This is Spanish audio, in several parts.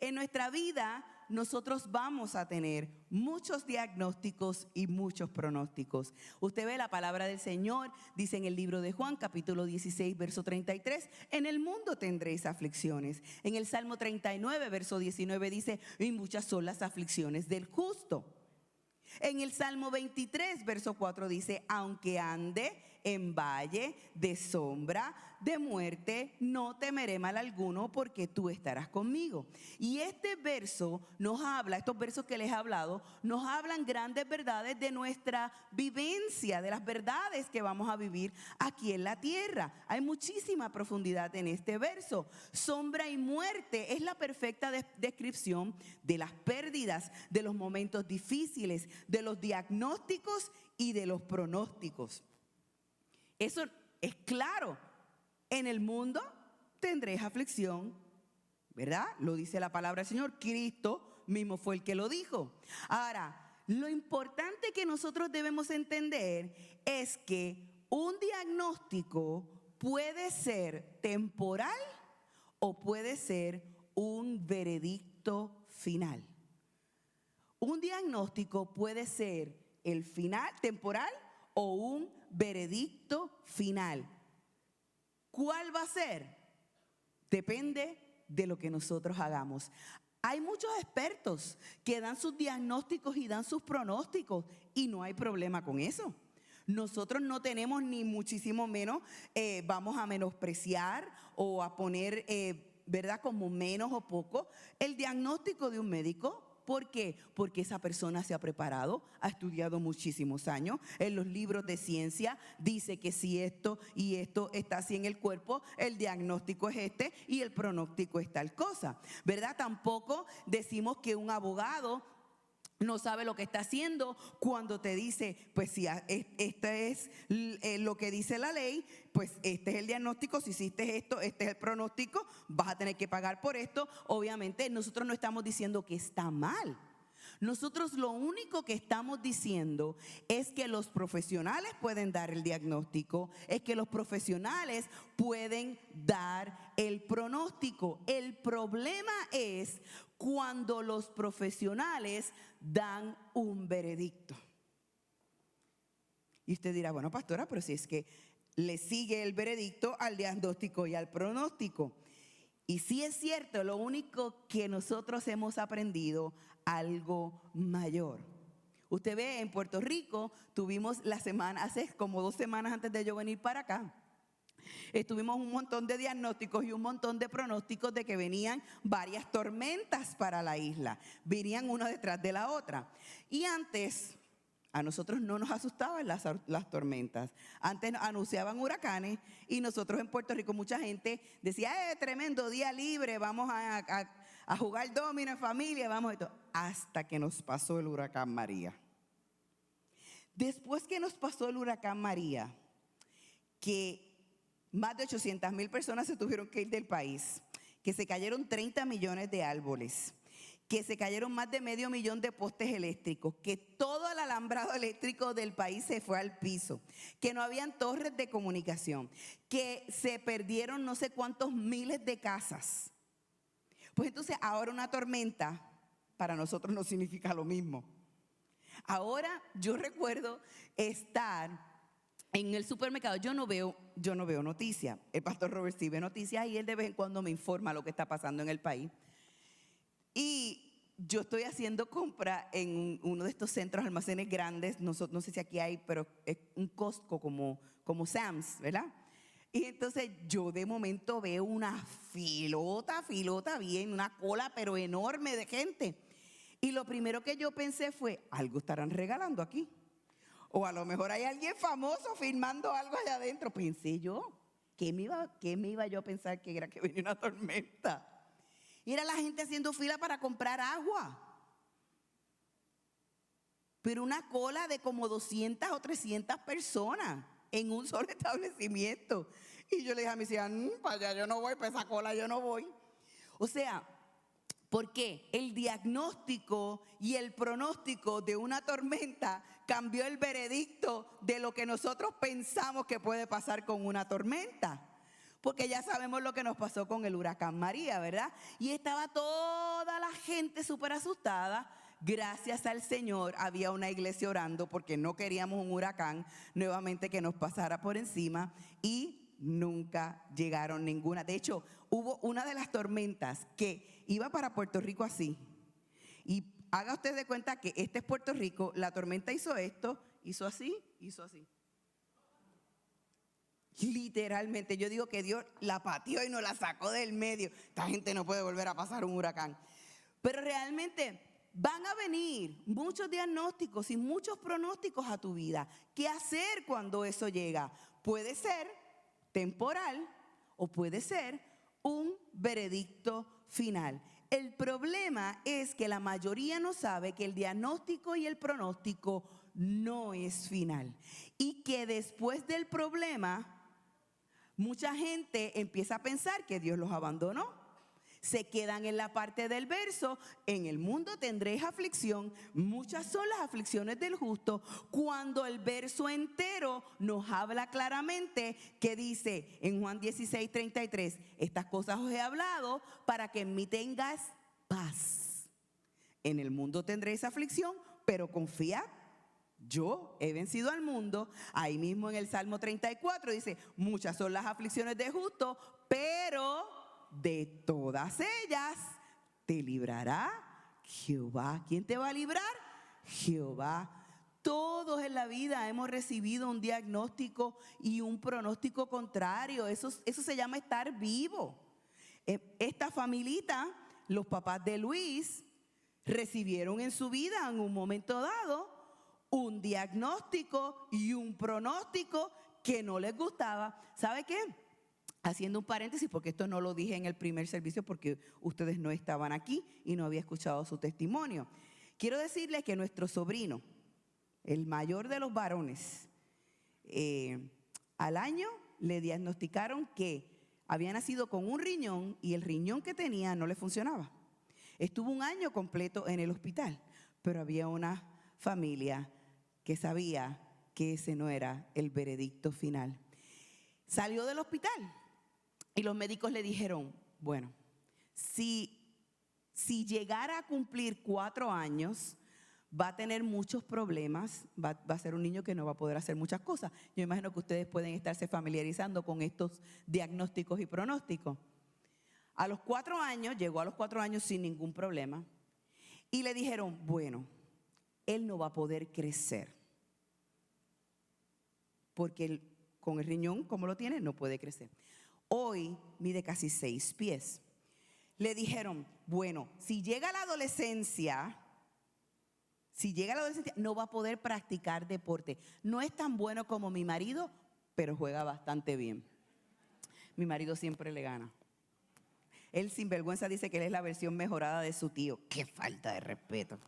En nuestra vida nosotros vamos a tener muchos diagnósticos y muchos pronósticos. Usted ve la palabra del Señor, dice en el libro de Juan, capítulo 16, verso 33, en el mundo tendréis aflicciones. En el Salmo 39, verso 19 dice, y muchas son las aflicciones del justo. En el Salmo 23, verso 4 dice, aunque ande en valle de sombra de muerte, no temeré mal alguno porque tú estarás conmigo. Y este verso nos habla, estos versos que les he hablado, nos hablan grandes verdades de nuestra vivencia, de las verdades que vamos a vivir aquí en la tierra. Hay muchísima profundidad en este verso. Sombra y muerte es la perfecta descripción de las pérdidas, de los momentos difíciles, de los diagnósticos y de los pronósticos. Eso es claro. En el mundo tendréis aflicción, ¿verdad? Lo dice la palabra del Señor. Cristo mismo fue el que lo dijo. Ahora, lo importante que nosotros debemos entender es que un diagnóstico puede ser temporal o puede ser un veredicto final. Un diagnóstico puede ser el final temporal o un veredicto final. ¿Cuál va a ser? Depende de lo que nosotros hagamos. Hay muchos expertos que dan sus diagnósticos y dan sus pronósticos y no hay problema con eso. Nosotros no tenemos ni muchísimo menos, vamos a menospreciar o a poner, ¿verdad?, como menos o poco el diagnóstico de un médico. ¿Por qué? Porque esa persona se ha preparado, ha estudiado muchísimos años. En los libros de ciencia dice que si esto y esto está así en el cuerpo, el diagnóstico es este y el pronóstico es tal cosa, ¿verdad? Tampoco decimos que un abogado no sabe lo que está haciendo cuando te dice, pues si este es lo que dice la ley, pues este es el diagnóstico, si hiciste esto, este es el pronóstico, vas a tener que pagar por esto. Obviamente nosotros no estamos diciendo que está mal. Nosotros lo único que estamos diciendo es que los profesionales pueden dar el diagnóstico, es que los profesionales pueden dar el pronóstico. El problema es cuando los profesionales dan un veredicto. Y usted dirá, bueno, pastora, pero si es que le sigue el veredicto al diagnóstico y al pronóstico. Y sí es cierto, lo único que nosotros hemos aprendido, algo mayor. Usted ve, en Puerto Rico tuvimos la semana, hace como 2 semanas antes de yo venir para acá, tuvimos un montón de diagnósticos y un montón de pronósticos de que venían varias tormentas para la isla. Venían una detrás de la otra. Y antes, a nosotros no nos asustaban las tormentas. Antes anunciaban huracanes y nosotros en Puerto Rico mucha gente decía, tremendo día libre, vamos a jugar domino en familia, vamos a esto. Hasta que nos pasó el huracán María. Después que nos pasó el huracán María, que más de 800,000 personas se tuvieron que ir del país, que se cayeron 30 millones de árboles, que se cayeron más de 500,000 de postes eléctricos, que todo el alambrado eléctrico del país se fue al piso, que no habían torres de comunicación, que se perdieron no sé cuántos miles de casas. Pues entonces ahora una tormenta para nosotros no significa lo mismo. Ahora yo recuerdo estar en el supermercado, yo no veo noticias. El pastor Robert sí ve noticias y él de vez en cuando me informa lo que está pasando en el país. Y yo estoy haciendo compra en uno de estos centros almacenes grandes, no sé si aquí hay, pero es un Costco como Sam's, ¿verdad? Y entonces yo de momento veo una filota bien, una cola pero enorme de gente. Y lo primero que yo pensé fue, algo estarán regalando aquí. O a lo mejor hay alguien famoso filmando algo allá adentro. Pensé yo, ¿qué me iba yo a pensar que era que venía una tormenta? Y era la gente haciendo fila para comprar agua. Pero una cola de como 200 o 300 personas en un solo establecimiento. Y yo le dije a mi hija, para allá yo no voy, para esa cola yo no voy. O sea, ¿por qué? El diagnóstico y el pronóstico de una tormenta cambió el veredicto de lo que nosotros pensamos que puede pasar con una tormenta. Porque ya sabemos lo que nos pasó con el huracán María, ¿verdad? Y estaba toda la gente súper asustada. Gracias al Señor había una iglesia orando porque no queríamos un huracán nuevamente que nos pasara por encima y nunca llegaron ninguna. De hecho, hubo una de las tormentas que iba para Puerto Rico así. Y haga usted de cuenta que este es Puerto Rico, la tormenta hizo esto, hizo así, hizo así. Literalmente, yo digo que Dios la pateó y nos la sacó del medio. Esta gente no puede volver a pasar un huracán. Pero realmente van a venir muchos diagnósticos y muchos pronósticos a tu vida. ¿Qué hacer cuando eso llega? Puede ser temporal o puede ser un veredicto final. El problema es que la mayoría no sabe que el diagnóstico y el pronóstico no es final. Y que después del problema, mucha gente empieza a pensar que Dios los abandonó. Se quedan en la parte del verso, en el mundo tendréis aflicción, muchas son las aflicciones del justo, cuando el verso entero nos habla claramente que dice en Juan 16:33, estas cosas os he hablado para que en mí tengas paz. En el mundo tendréis aflicción, pero confiad. Yo he vencido al mundo. Ahí mismo en el Salmo 34 dice, muchas son las aflicciones del justo, pero de todas ellas te librará Jehová. ¿Quién te va a librar? Jehová. Todos en la vida hemos recibido un diagnóstico y un pronóstico contrario. Eso se llama estar vivo. Esta familita, los papás de Luis, recibieron en su vida en un momento dado un diagnóstico y un pronóstico que no les gustaba. ¿Sabe qué? Haciendo un paréntesis, porque esto no lo dije en el primer servicio porque ustedes no estaban aquí y no había escuchado su testimonio. Quiero decirles que nuestro sobrino, el mayor de los varones, al año le diagnosticaron que había nacido con un riñón y el riñón que tenía no le funcionaba. Estuvo un año completo en el hospital, pero había una familia que sabía que ese no era el veredicto final. Salió del hospital y los médicos le dijeron, bueno, si llegara a cumplir 4 años, va a tener muchos problemas, va a ser un niño que no va a poder hacer muchas cosas. Yo imagino que ustedes pueden estarse familiarizando con estos diagnósticos y pronósticos. A los 4 años, llegó a los 4 años sin ningún problema y le dijeron, bueno, él no va a poder crecer porque con el riñón, como lo tiene, no puede crecer. Hoy mide casi 6 pies. Le dijeron, bueno, si llega a la adolescencia, no va a poder practicar deporte. No es tan bueno como mi marido, pero juega bastante bien. Mi marido siempre le gana. Él sin vergüenza dice que él es la versión mejorada de su tío. ¡Qué falta de respeto!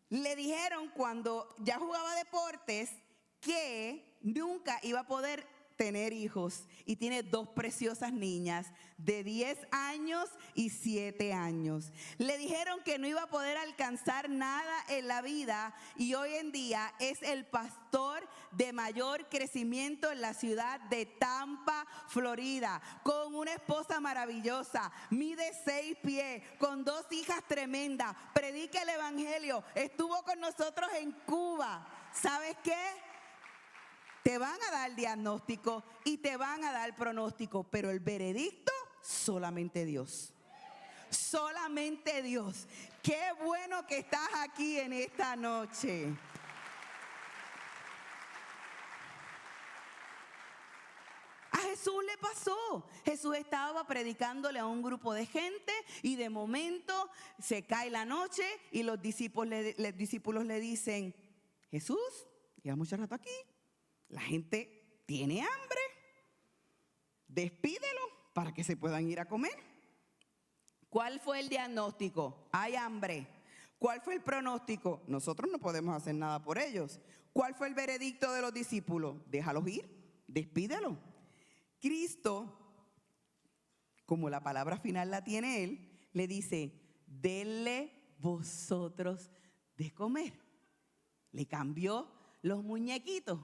Le dijeron cuando ya jugaba deportes que nunca iba a poder tener hijos y tiene 2 preciosas niñas de 10 años y 7 años. Le dijeron que no iba a poder alcanzar nada en la vida y hoy en día es el pastor de mayor crecimiento en la ciudad de Tampa, Florida, con una esposa maravillosa, mide 6 pies, con 2 hijas tremendas, predica el evangelio, estuvo con nosotros en Cuba. ¿Sabes qué? Te van a dar diagnóstico y te van a dar pronóstico, pero el veredicto, solamente Dios. Solamente Dios. Qué bueno que estás aquí en esta noche. A Jesús le pasó. Jesús estaba predicándole a un grupo de gente y de momento se cae la noche y los discípulos le dicen, Jesús, lleva mucho rato aquí. La gente tiene hambre, despídelo para que se puedan ir a comer. ¿Cuál fue el diagnóstico? Hay hambre. ¿Cuál fue el pronóstico? Nosotros no podemos hacer nada por ellos. ¿Cuál fue el veredicto de los discípulos? Déjalos ir, despídelo. Cristo, como la palabra final la tiene él, le dice, denle vosotros de comer. Le cambió los muñequitos.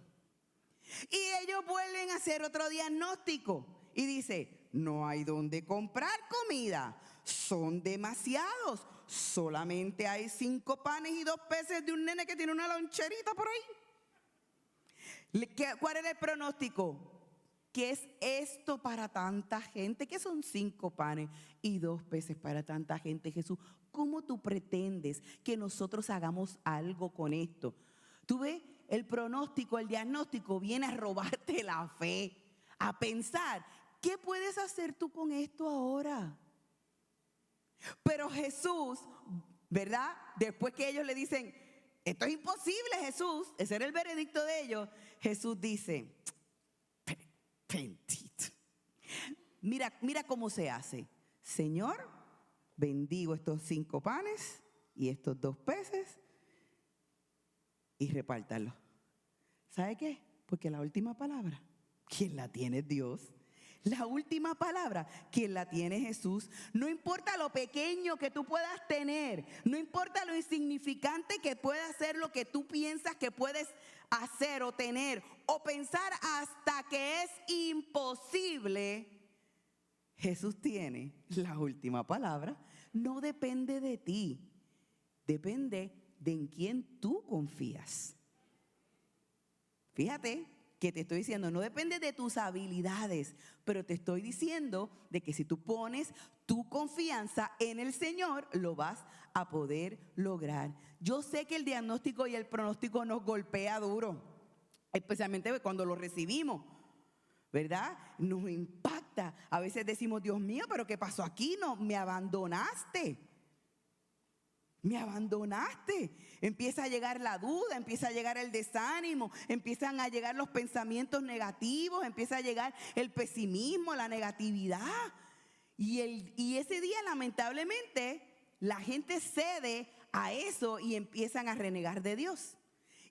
Y ellos vuelven a hacer otro diagnóstico y dice, no hay donde comprar comida, son demasiados, solamente hay 5 panes y 2 peces de un nene que tiene una loncherita por ahí. ¿Cuál era el pronóstico? ¿Qué es esto para tanta gente? ¿Qué son 5 panes y 2 peces para tanta gente, Jesús? ¿Cómo tú pretendes que nosotros hagamos algo con esto? Tú ves, el pronóstico, el diagnóstico viene a robarte la fe, a pensar, ¿qué puedes hacer tú con esto ahora? Pero Jesús, ¿verdad? Después que ellos le dicen, esto es imposible, Jesús, ese era el veredicto de ellos, Jesús dice, bendito. Mira cómo se hace. Señor, bendigo estos 5 panes y estos 2 peces y repártanlos. ¿Sabe qué? Porque la última palabra, ¿quién la tiene? Dios. La última palabra, quien la tiene Jesús. No importa lo pequeño que tú puedas tener, no importa lo insignificante que pueda ser lo que tú piensas que puedes hacer o tener o pensar hasta que es imposible, Jesús tiene la última palabra. No depende de ti, depende de en quién tú confías. Fíjate que te estoy diciendo, no depende de tus habilidades, pero te estoy diciendo de que si tú pones tu confianza en el Señor, lo vas a poder lograr. Yo sé que el diagnóstico y el pronóstico nos golpea duro, especialmente cuando lo recibimos, ¿verdad? Nos impacta. A veces decimos, Dios mío, ¿pero qué pasó aquí? No, me abandonaste. Me abandonaste. Empieza a llegar la duda, empieza a llegar el desánimo, empiezan a llegar los pensamientos negativos, empieza a llegar el pesimismo, la negatividad. Y ese día, lamentablemente, la gente cede a eso y empiezan a renegar de Dios.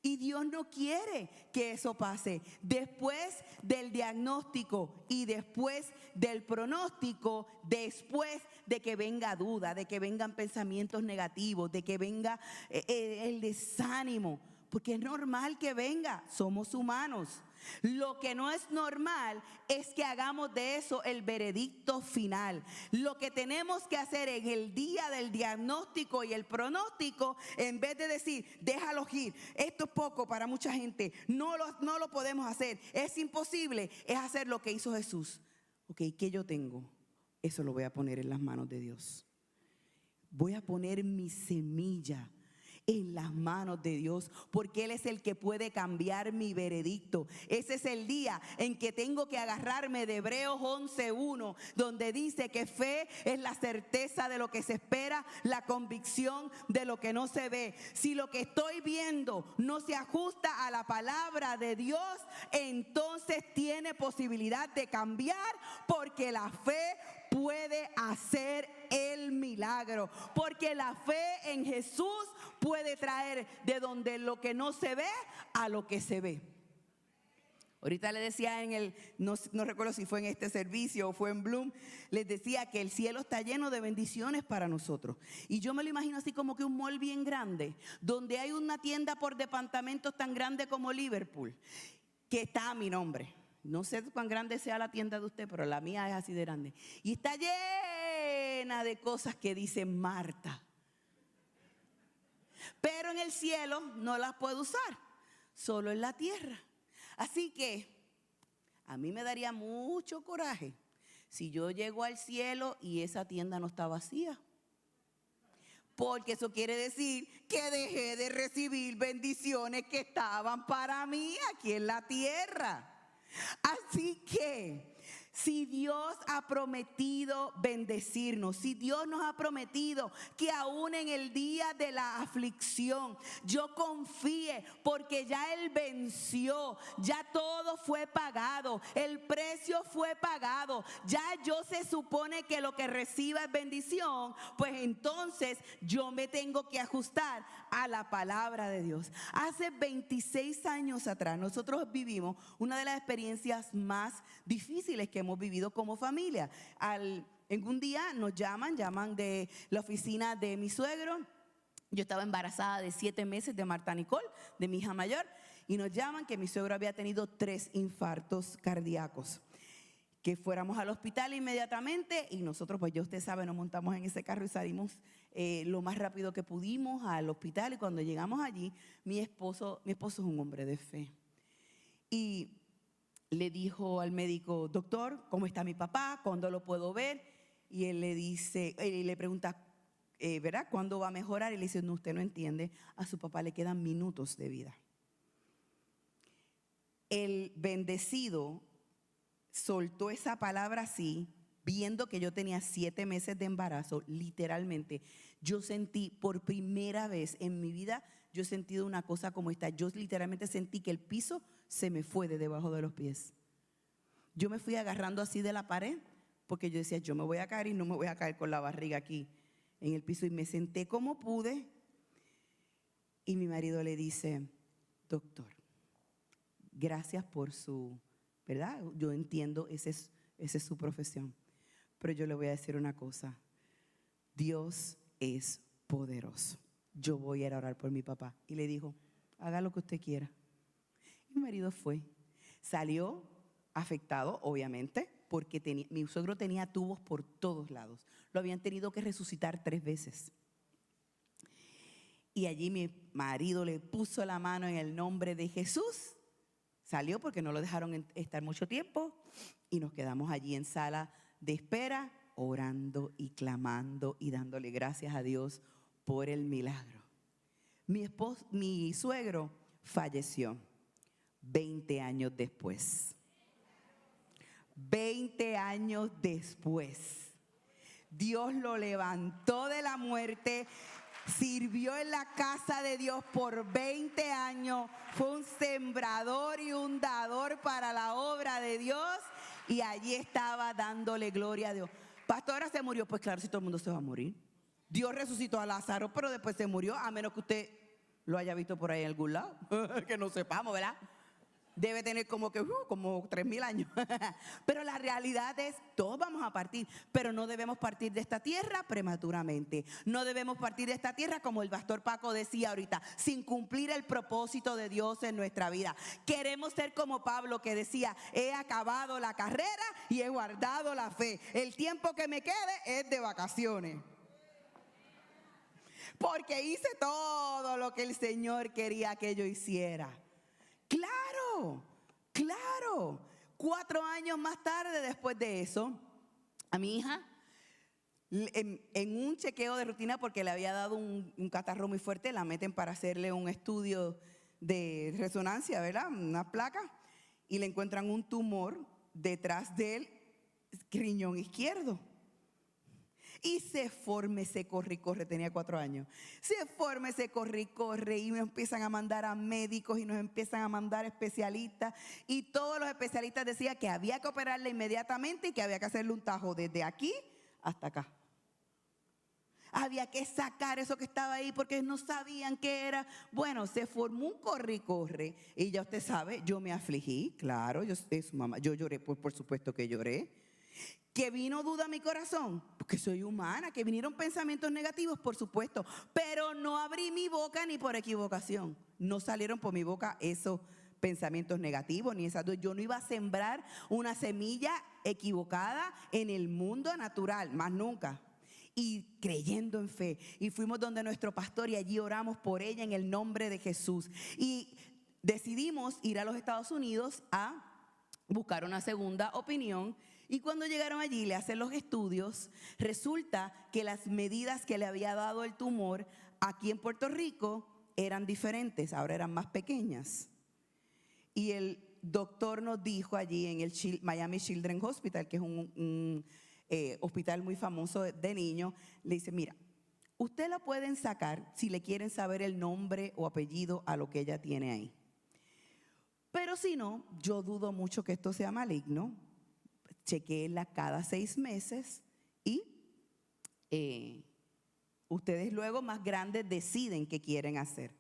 Y Dios no quiere que eso pase. Después del diagnóstico y después del pronóstico, después de que venga duda, de que vengan pensamientos negativos, de que venga el desánimo, porque es normal que venga, somos humanos. Lo que no es normal es que hagamos de eso el veredicto final. Lo que tenemos que hacer en el día del diagnóstico y el pronóstico, en vez de decir, déjalos ir, esto es poco para mucha gente, no lo podemos hacer, es imposible, es hacer lo que hizo Jesús. Ok, ¿qué yo tengo? Eso lo voy a poner en las manos de Dios. Voy a poner mi semilla en las manos de Dios, porque Él es el que puede cambiar mi veredicto. Ese es el día en que tengo que agarrarme de Hebreos 11:1, donde dice que fe es la certeza de lo que se espera, la convicción de lo que no se ve. Si lo que estoy viendo no se ajusta a la palabra de Dios, entonces tiene posibilidad de cambiar, porque la fe puede hacer el milagro, porque la fe en Jesús puede traer de donde lo que no se ve a lo que se ve. Ahorita le decía no recuerdo si fue en este servicio o fue en Bloom, les decía que el cielo está lleno de bendiciones para nosotros. Y yo me lo imagino así como que un mall bien grande, donde hay una tienda por departamentos tan grande como Liverpool, que está a mi nombre. No sé cuán grande sea la tienda de usted, pero la mía es así de grande. Y está llena de cosas que dicen Marta. Pero en el cielo no las puedo usar, solo en la tierra. Así que a mí me daría mucho coraje si yo llego al cielo y esa tienda no está vacía. Porque eso quiere decir que dejé de recibir bendiciones que estaban para mí aquí en la tierra. Así que si Dios ha prometido bendecirnos, si Dios nos ha prometido que aún en el día de la aflicción yo confíe, porque ya Él venció, ya todo fue pagado, el precio fue pagado, ya yo se supone que lo que reciba es bendición, pues entonces yo me tengo que ajustar a la palabra de Dios. Hace 26 años atrás nosotros vivimos una de las experiencias más difíciles que hemos vivido como familia. En un día nos llaman de la oficina de mi suegro. Yo estaba embarazada de 7 meses de Marta Nicole, de mi hija mayor, y nos llaman que mi suegro había tenido 3 infartos cardíacos. Que fuéramos al hospital inmediatamente y nosotros, pues ya usted sabe, nos montamos en ese carro y salimos lo más rápido que pudimos al hospital. Y cuando llegamos allí, mi esposo es un hombre de fe. Y le dijo al médico: doctor, ¿cómo está mi papá? ¿Cuándo lo puedo ver? Y él le pregunta, ¿verdad? ¿Cuándo va a mejorar? Y le dice: no, usted no entiende, a su papá le quedan minutos de vida. El bendecido soltó esa palabra así, viendo que yo tenía 7 meses de embarazo. Literalmente, yo sentí por primera vez en mi vida, yo he sentido una cosa como esta. Yo literalmente sentí que el piso se me fue de debajo de los pies. Yo me fui agarrando así de la pared, porque yo decía: yo me voy a caer y no me voy a caer con la barriga aquí en el piso. Y me senté como pude. Y mi marido le dice: doctor, gracias por su, ¿verdad? Yo entiendo, esa es su profesión. Pero yo le voy a decir una cosa: Dios es poderoso. Yo voy a ir a orar por mi papá. Y le dijo: haga lo que usted quiera. Y mi marido fue. Salió afectado, obviamente, porque mi suegro tenía tubos por todos lados. Lo habían tenido que resucitar 3 veces. Y allí mi marido le puso la mano en el nombre de Jesús. Salió porque no lo dejaron estar mucho tiempo. Y nos quedamos allí en sala de espera, orando y clamando y dándole gracias a Dios por el milagro. Mi suegro falleció 20 años después. 20 años después. Dios lo levantó de la muerte. Sirvió en la casa de Dios por 20 años. Fue un sembrador y un dador para la obra de Dios. Y allí estaba dándole gloria a Dios. Pastora, ¿se murió? Pues claro, si todo el mundo se va a morir. Dios resucitó a Lázaro, pero después se murió, a menos que usted lo haya visto por ahí en algún lado. Que no sepamos, ¿verdad? Debe tener como 3,000 años. Pero la realidad es, todos vamos a partir, pero no debemos partir de esta tierra prematuramente. No debemos partir de esta tierra, como el pastor Paco decía ahorita, sin cumplir el propósito de Dios en nuestra vida. Queremos ser como Pablo, que decía: he acabado la carrera y he guardado la fe. El tiempo que me quede es de vacaciones. Porque hice todo lo que el Señor quería que yo hiciera. Claro, claro. 4 años más tarde, después de eso, a mi hija, en un chequeo de rutina, porque le había dado un catarro muy fuerte, la meten para hacerle un estudio de resonancia, ¿verdad? Una placa, y le encuentran un tumor detrás del riñón izquierdo. Y se forma, se corre y corre, tenía 4 años. Se forma, se corre y corre, y nos empiezan a mandar a médicos y nos empiezan a mandar especialistas. Y todos los especialistas decían que había que operarle inmediatamente y que había que hacerle un tajo desde aquí hasta acá. Había que sacar eso que estaba ahí porque no sabían qué era. Bueno, se formó un corre y corre. Y ya usted sabe, yo me afligí, claro, yo es mamá, yo lloré, por supuesto que lloré. ¿Que vino duda a mi corazón? Porque soy humana. ¿Que vinieron pensamientos negativos? Por supuesto. Pero no abrí mi boca ni por equivocación. No salieron por mi boca esos pensamientos negativos ni esas dudas. Yo no iba a sembrar una semilla equivocada en el mundo natural, más nunca. Y creyendo en fe. Y fuimos donde nuestro pastor y allí oramos por ella en el nombre de Jesús. Y decidimos ir a los Estados Unidos a buscar una segunda opinión. Y cuando llegaron allí, le hacen los estudios, resulta que las medidas que le había dado el tumor aquí en Puerto Rico eran diferentes, ahora eran más pequeñas. Y el doctor nos dijo allí en el Miami Children's Hospital, que es un hospital muy famoso de niños, le dice: mira, usted la pueden sacar si le quieren saber el nombre o apellido a lo que ella tiene ahí. Pero si no, yo dudo mucho que esto sea maligno. Chequéenla cada 6 meses y ustedes luego más grandes deciden qué quieren hacer.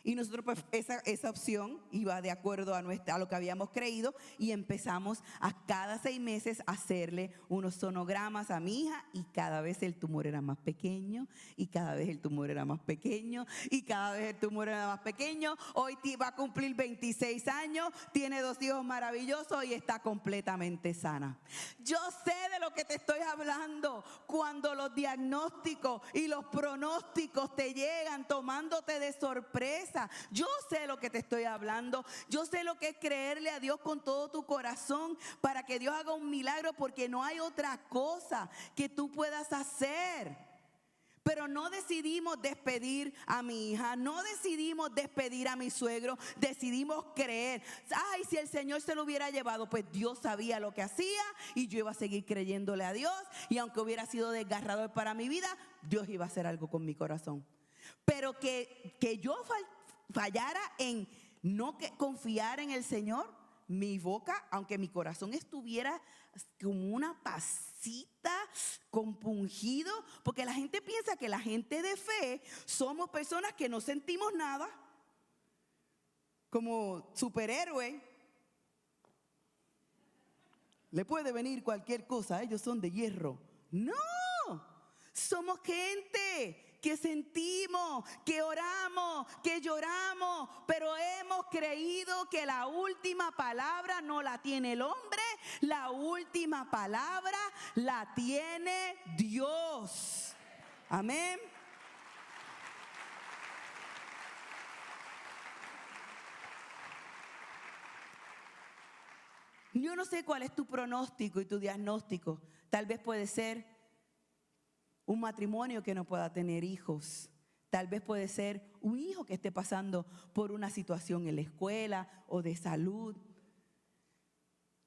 Y nosotros pues esa opción iba de acuerdo a lo que habíamos creído y empezamos a cada 6 meses a hacerle unos sonogramas a mi hija y cada vez el tumor era más pequeño y cada vez el tumor era más pequeño y cada vez el tumor era más pequeño. Hoy va a cumplir 26 años, tiene 2 hijos maravillosos y está completamente sana. Yo sé de lo que te estoy hablando cuando los diagnósticos y los pronósticos te llegan tomándote de sorpresa. Yo sé lo que te estoy hablando. Yo sé lo que es creerle a Dios con todo tu corazón para que Dios haga un milagro, porque no hay otra cosa que tú puedas hacer. Pero no decidimos despedir a mi hija, no decidimos despedir a mi suegro, decidimos creer. Ay, si el Señor se lo hubiera llevado, pues Dios sabía lo que hacía y yo iba a seguir creyéndole a Dios. Y aunque hubiera sido desgarrador para mi vida, Dios iba a hacer algo con mi corazón. Pero que yo fallara en no confiar en el Señor, mi boca, aunque mi corazón estuviera como una pasita compungido, porque la gente piensa que la gente de fe somos personas que no sentimos nada, como superhéroe. Le puede venir cualquier cosa, ellos son de hierro. No, somos gente que sentimos, que oramos, que lloramos, pero hemos creído que la última palabra no la tiene el hombre, la última palabra la tiene Dios. Amén. Yo no sé cuál es tu pronóstico y tu diagnóstico. Tal vez puede ser un matrimonio que no pueda tener hijos. Tal vez puede ser un hijo que esté pasando por una situación en la escuela o de salud.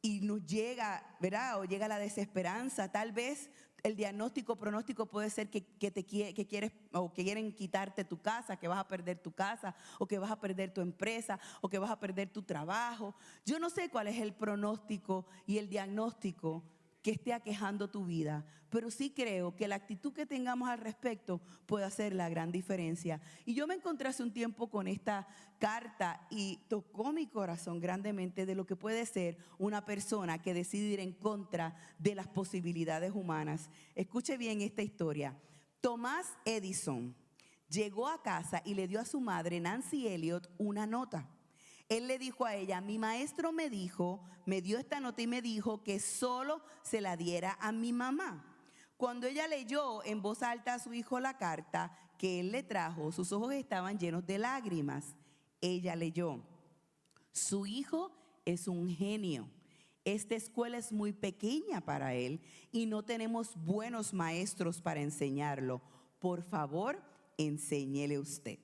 Y nos llega, ¿verdad? O llega la desesperanza. Tal vez el diagnóstico, pronóstico puede ser que quieres o que quieren quitarte tu casa, que vas a perder tu casa, o que vas a perder tu empresa, o que vas a perder tu trabajo. Yo no sé cuál es el pronóstico y el diagnóstico que esté aquejando tu vida, pero sí creo que la actitud que tengamos al respecto puede hacer la gran diferencia. Y yo me encontré hace un tiempo con esta carta y tocó mi corazón grandemente de lo que puede ser una persona que decide ir en contra de las posibilidades humanas. Escuche bien esta historia. Thomas Edison llegó a casa y le dio a su madre, Nancy Elliott, una nota. Él le dijo a ella: mi maestro me dio esta nota y me dijo que solo se la diera a mi mamá. Cuando ella leyó en voz alta a su hijo la carta que él le trajo, sus ojos estaban llenos de lágrimas. Ella leyó: su hijo es un genio. Esta escuela es muy pequeña para él y no tenemos buenos maestros para enseñarlo. Por favor, enséñele usted.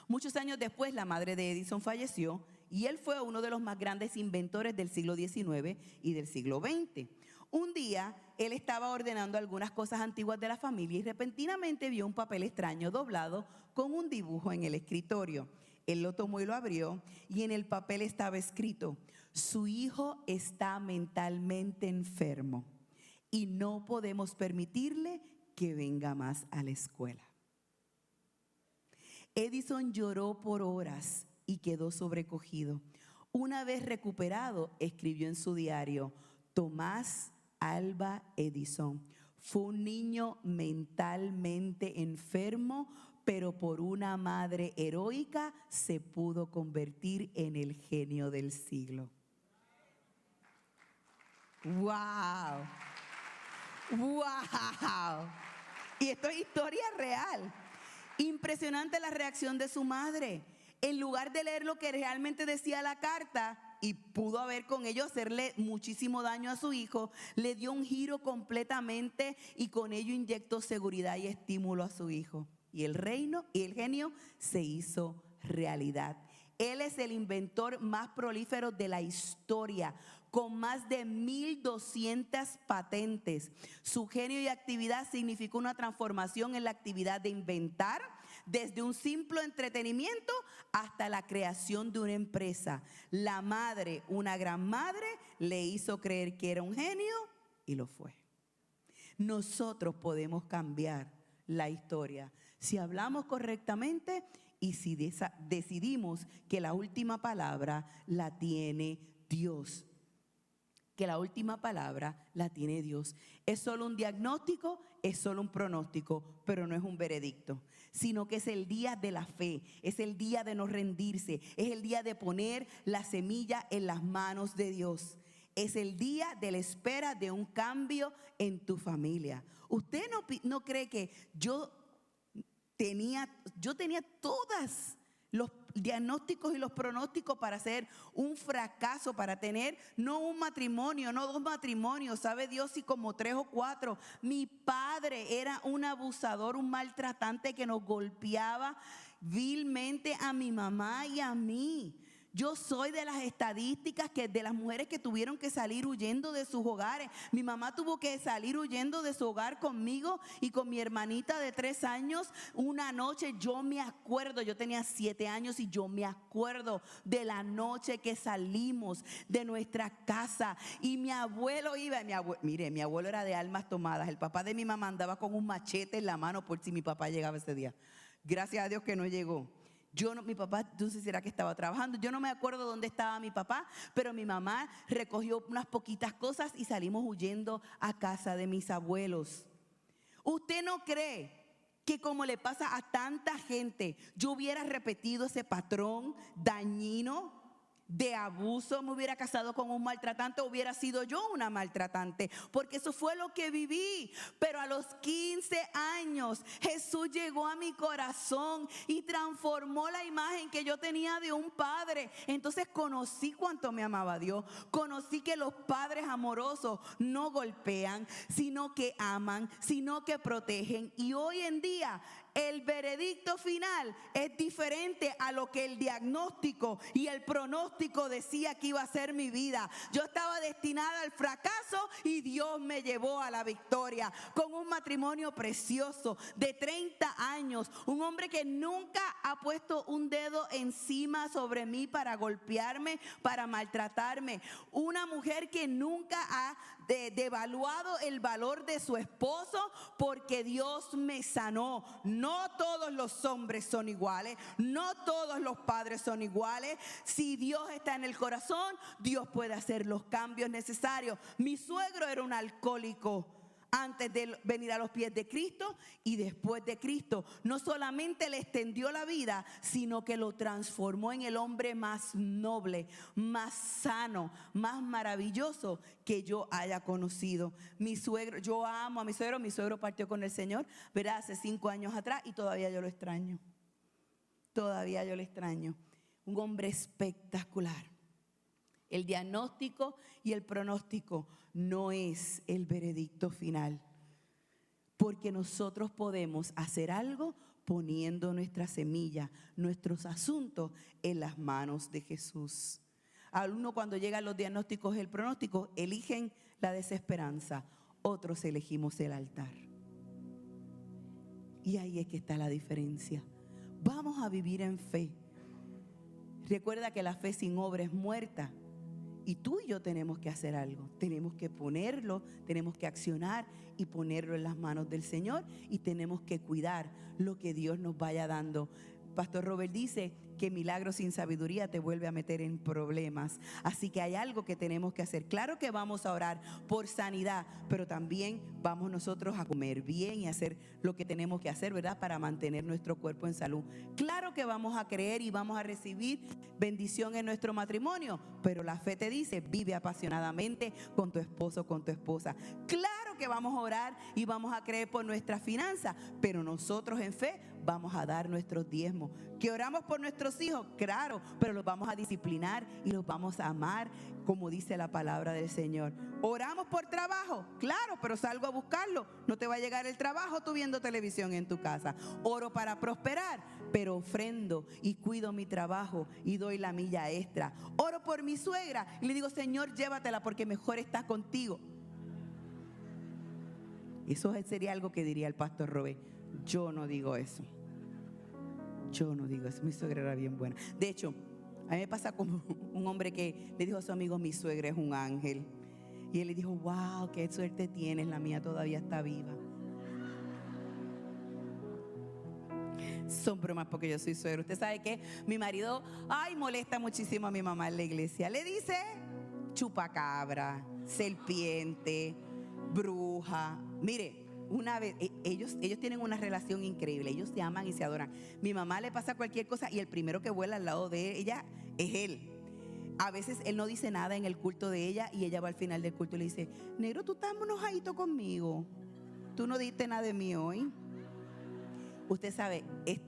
Muchos años después, la madre de Edison falleció y él fue uno de los más grandes inventores del siglo XIX y del siglo XX. Un día, él estaba ordenando algunas cosas antiguas de la familia y repentinamente vio un papel extraño doblado con un dibujo en el escritorio. Él lo tomó y lo abrió y en el papel estaba escrito: su hijo está mentalmente enfermo y no podemos permitirle que venga más a la escuela. Edison lloró por horas y quedó sobrecogido. Una vez recuperado, escribió en su diario: Tomás Alva Edison fue un niño mentalmente enfermo, pero por una madre heroica se pudo convertir en el genio del siglo. ¡Wow! ¡Wow! Y esto es historia real. Impresionante la reacción de su madre. En lugar de leer lo que realmente decía la carta, y pudo haber con ello hacerle muchísimo daño a su hijo, le dio un giro completamente y con ello inyectó seguridad y estímulo a su hijo. Y el genio se hizo realidad. Él es el inventor más prolífero de la historia, con más de 1,200 patentes. Su genio y actividad significó una transformación en la actividad de inventar, desde un simple entretenimiento hasta la creación de una empresa. La madre, una gran madre, le hizo creer que era un genio y lo fue. Nosotros podemos cambiar la historia. Si hablamos correctamente y si decidimos que la última palabra la tiene Dios. Que la última palabra la tiene Dios. Es solo un diagnóstico, es solo un pronóstico, pero no es un veredicto, sino que es el día de la fe, es el día de no rendirse, es el día de poner la semilla en las manos de Dios. Es el día de la espera de un cambio en tu familia. ¿Usted no cree que yo tenía todas los diagnósticos y los pronósticos para ser un fracaso, para tener no un matrimonio, no 2 matrimonios, sabe Dios si como 3 o 4? Mi padre era un abusador, un maltratante que nos golpeaba vilmente a mi mamá y a mí. Yo soy de las estadísticas de las mujeres que tuvieron que salir huyendo de sus hogares. Mi mamá tuvo que salir huyendo de su hogar conmigo y con mi hermanita de 3 años. Una noche yo me acuerdo, yo tenía 7 años y yo me acuerdo de la noche que salimos de nuestra casa y mi abuelo iba, mire, mi abuelo era de almas tomadas. El papá de mi mamá andaba con un machete en la mano por si mi papá llegaba ese día. Gracias a Dios que no llegó. Mi papá, entonces será que estaba trabajando. Yo no me acuerdo dónde estaba mi papá, pero mi mamá recogió unas poquitas cosas y salimos huyendo a casa de mis abuelos. ¿Usted no cree que como le pasa a tanta gente, yo hubiera repetido ese patrón dañino de abuso? Me hubiera casado con un maltratante, hubiera sido yo una maltratante, porque eso fue lo que viví. Pero a los 15 años Jesús llegó a mi corazón y transformó la imagen que yo tenía de un padre. Entonces conocí cuánto me amaba Dios, conocí que los padres amorosos no golpean, sino que aman, sino que protegen. Y hoy en día el veredicto final es diferente a lo que el diagnóstico y el pronóstico decía que iba a ser mi vida. Yo estaba destinada al fracaso y Dios me llevó a la victoria con un matrimonio precioso de 30 años, un hombre que nunca ha puesto un dedo encima sobre mí para golpearme, para maltratarme, una mujer que nunca ha devaluado el valor de su esposo, porque Dios me sanó. No todos los hombres son iguales, no todos los padres son iguales. Si Dios está en el corazón, Dios puede hacer los cambios necesarios. Mi suegro era un alcohólico antes de venir a los pies de Cristo, y después de Cristo no solamente le extendió la vida, sino que lo transformó en el hombre más noble, más sano, más maravilloso que yo haya conocido. Mi suegro, yo amo a mi suegro partió con el Señor, ¿verdad? Hace 5 años atrás, y todavía yo lo extraño. Todavía yo lo extraño. Un hombre espectacular. El diagnóstico y el pronóstico no es el veredicto final, porque nosotros podemos hacer algo poniendo nuestra semilla, nuestros asuntos en las manos de Jesús. Algunos, cuando llegan los diagnósticos y el pronóstico, eligen la desesperanza, otros elegimos el altar. Y ahí es que está la diferencia. Vamos a vivir en fe. Recuerda que la fe sin obra es muerta. Y tú y yo tenemos que hacer algo, tenemos que ponerlo, tenemos que accionar y ponerlo en las manos del Señor, y tenemos que cuidar lo que Dios nos vaya dando. Pastor Robert dice que milagro sin sabiduría te vuelve a meter en problemas. Así que hay algo que tenemos que hacer. Claro que vamos a orar por sanidad, pero también vamos nosotros a comer bien y hacer lo que tenemos que hacer, ¿verdad? Para mantener nuestro cuerpo en salud. Claro que vamos a creer y vamos a recibir bendición en nuestro matrimonio, pero la fe te dice, vive apasionadamente con tu esposo, con tu esposa. Claro que vamos a orar y vamos a creer por nuestras finanzas, pero nosotros en fe vamos a dar nuestros diezmos. ¿Que oramos por nuestros hijos? Claro, pero los vamos a disciplinar y los vamos a amar, como dice la palabra del Señor. ¿Oramos por trabajo? Claro, pero salgo a buscarlo. No te va a llegar el trabajo tú viendo televisión en tu casa. Oro para prosperar, pero ofrendo y cuido mi trabajo y doy la milla extra. Oro por mi suegra y le digo, Señor, llévatela porque mejor está contigo. Eso sería algo que diría el pastor Robé. Yo no digo eso. Yo no digo eso. Mi suegra era bien buena. De hecho, a mí me pasa como un hombre que le dijo a su amigo, mi suegra es un ángel. Y él le dijo, wow, qué suerte tienes, la mía todavía está viva. Son bromas porque yo soy suegra. Usted sabe que mi marido, molesta muchísimo a mi mamá en la iglesia. Le dice chupacabra, serpiente, bruja. Mire, una vez, ellos tienen una relación increíble. Ellos se aman y se adoran. Mi mamá le pasa cualquier cosa y el primero que vuela al lado de ella es él. A veces él no dice nada en el culto de ella y ella va al final del culto y le dice: negro, tú estás enojadito conmigo. Tú no diste nada de mí hoy. Usted sabe, es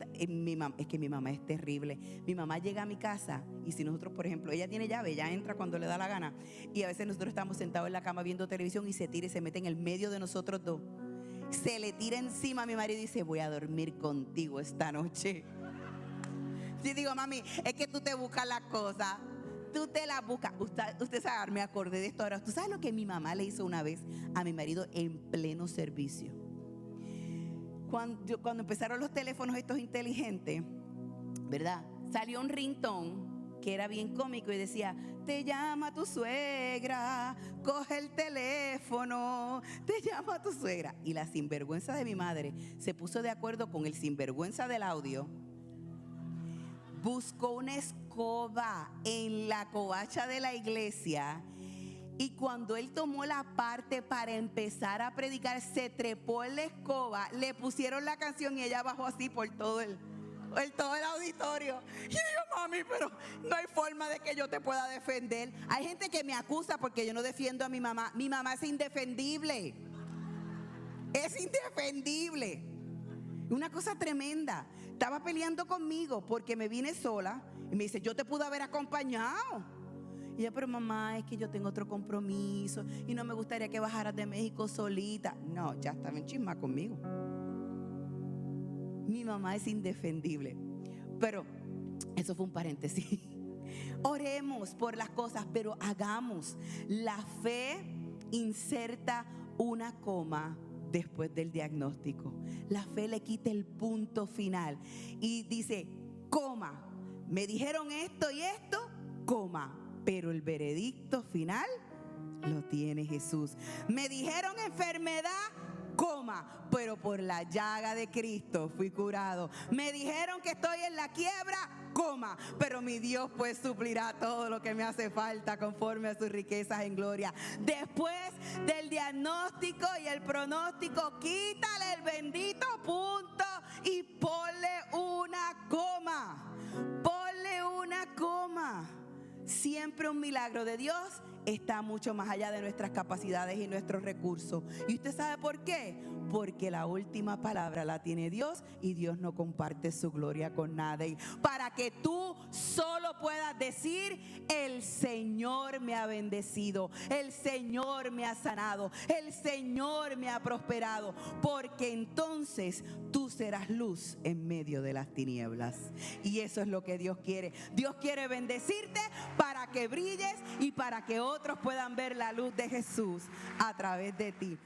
que mi mamá es terrible. Mi mamá llega a mi casa y si nosotros, por ejemplo, ella tiene llave, ella entra cuando le da la gana. Y a veces nosotros estamos sentados en la cama viendo televisión y se tira y se mete en el medio de nosotros dos. Se le tira encima a mi marido y dice: voy a dormir contigo esta noche. Yo digo: mami, es que tú te buscas las cosas. Tú te las buscas. Usted sabe, me acordé de esto ahora. ¿Tú sabes lo que mi mamá le hizo una vez a mi marido en pleno servicio? Cuando empezaron los teléfonos estos inteligentes, ¿verdad? Salió un ringtone que era bien cómico y decía: te llama tu suegra, coge el teléfono, te llama tu suegra. Y la sinvergüenza de mi madre se puso de acuerdo con el sinvergüenza del audio. Buscó una escoba en la covacha de la iglesia. Y cuando él tomó la parte para empezar a predicar, se trepó en la escoba, le pusieron la canción y ella bajó así por todo el auditorio. Y digo: mami, pero no hay forma de que yo te pueda defender. Hay gente que me acusa porque yo no defiendo a mi mamá. Mi mamá es indefendible. Es indefendible. Una cosa tremenda. Estaba peleando conmigo porque me vine sola y me dice: yo te pude haber acompañado. Y yo: pero mamá, es que yo tengo otro compromiso y no me gustaría que bajaras de México solita. No, ya estaba en chisma conmigo. Mi mamá es indefendible. Pero eso fue un paréntesis. Oremos por las cosas, pero hagamos. La fe inserta una coma después del diagnóstico. La fe le quita el punto final y dice: coma, me dijeron esto y esto, coma, pero el veredicto final lo tiene Jesús. Me dijeron enfermedad, coma, pero por la llaga de Cristo fui curado. Me dijeron que estoy en la quiebra, coma, pero mi Dios pues suplirá todo lo que me hace falta conforme a sus riquezas en gloria. Después del diagnóstico y el pronóstico, quítale el bendito punto y ponle una coma. Ponle una coma. Siempre un milagro de Dios está mucho más allá de nuestras capacidades y nuestros recursos. ¿Y usted sabe por qué? Porque la última palabra la tiene Dios y Dios no comparte su gloria con nadie. Para que tú solo puedas decir: el Señor me ha bendecido, el Señor me ha sanado, el Señor me ha prosperado. Porque entonces tú serás luz en medio de las tinieblas. Y eso es lo que Dios quiere. Dios quiere bendecirte para que brilles y para que otros puedan ver la luz de Jesús a través de ti.